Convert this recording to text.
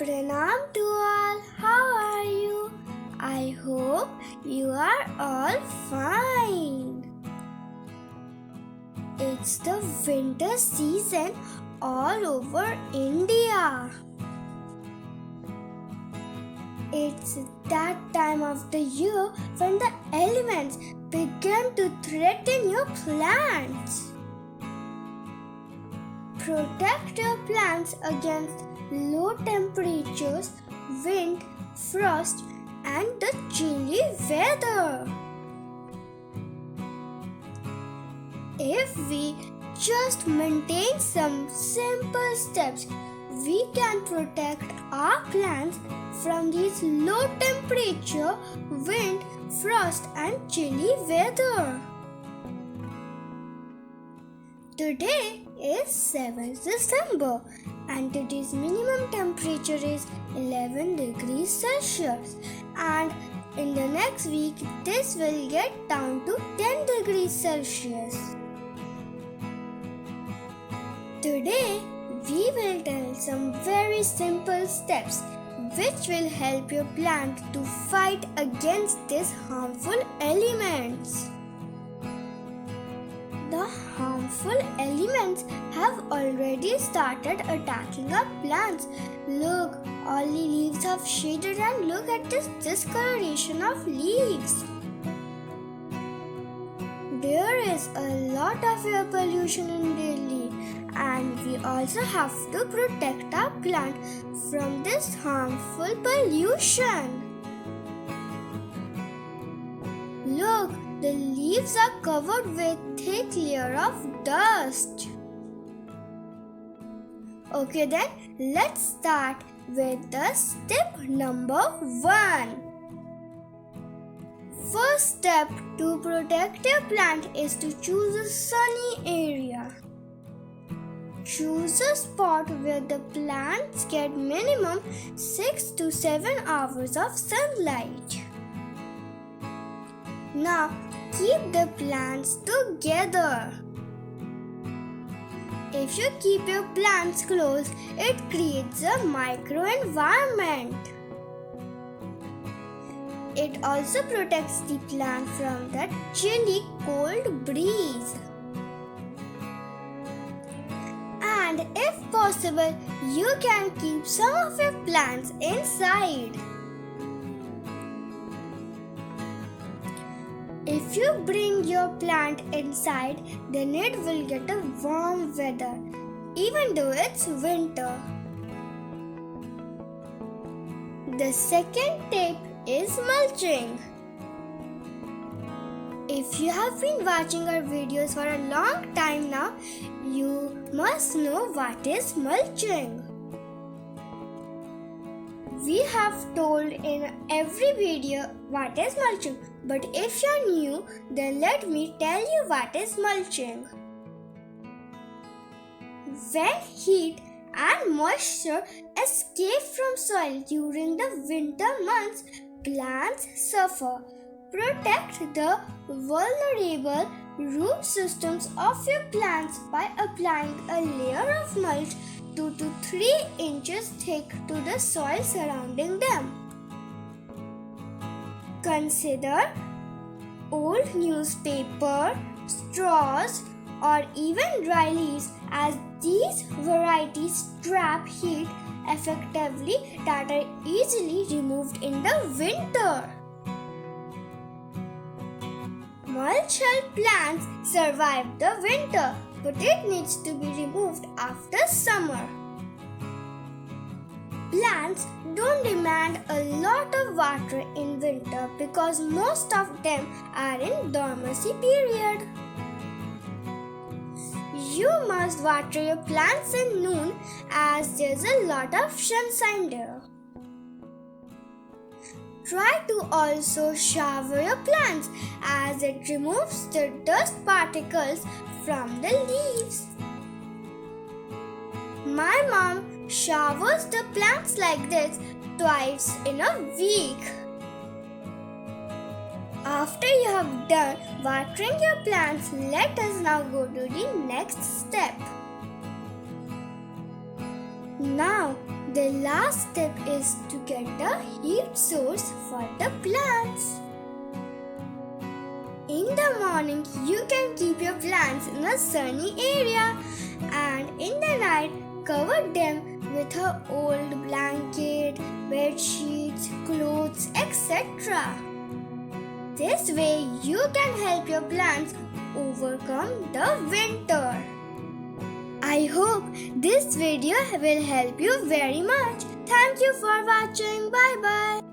Pranam to all. How are you? I hope you are all fine. It's the winter season all over India. It's that time of the year when the elements begin to threaten your plants. Protect your plants against low temperatures, wind, frost, and the chilly weather. If we just maintain some simple steps, we can protect our plants from these low temperature, wind, frost, and chilly weather. Today is 7th December and today's minimum temperature is 11 degrees Celsius, and in the next week this will get down to 10 degrees Celsius. Today we will tell some very simple steps which will help your plant to fight against these harmful elements. The harmful elements have already started attacking our plants. Look, all the leaves have shaded and look at this discoloration of leaves. There is a lot of air pollution in Delhi, and we also have to protect our plant from this harmful pollution. Look, the leaves are covered with thick layer of dust. Okay then, let's start with the step number 1. First step to protect your plant is to choose a sunny area. Choose a spot where the plants get minimum 6 to 7 hours of sunlight. Now keep the plants together. If you keep your plants close, it creates a microenvironment. It also protects the plant from that chilly cold breeze. And if possible, you can keep some of your plants inside. If you bring your plant inside, then it will get a warm weather, even though it's winter. The second tip is mulching. If you have been watching our videos for a long time now, you must know what is mulching. We have told in every video what is mulching, but if you're new, then let me tell you what is mulching. When heat and moisture escape from soil during the winter months, plants suffer. Protect the vulnerable root systems of your plants by applying a layer of mulch 2 to 3 inches thick to the soil surrounding them. Consider old newspaper, straws, or even dry leaves, as these varieties trap heat effectively that are easily removed in the winter. Mulch helps plants survive the winter, but it needs to be removed after summer. Plants don't demand a lot of water in winter because most of them are in dormancy period. You must water your plants in noon as there's a lot of sunshine there. Try to also shower your plants as it removes the dust particles from the leaves. My mom showers the plants like this twice in a week. After you have done watering your plants, let us now go to the next step. Now The last step is to get the heat source for the plants. In the morning, you can keep your plants in a sunny area, and in the night, cover them with an old blanket, bed sheets, clothes, etc. This way, you can help your plants overcome the winter. I hope this video will help you very much. Thank you for watching. Bye bye.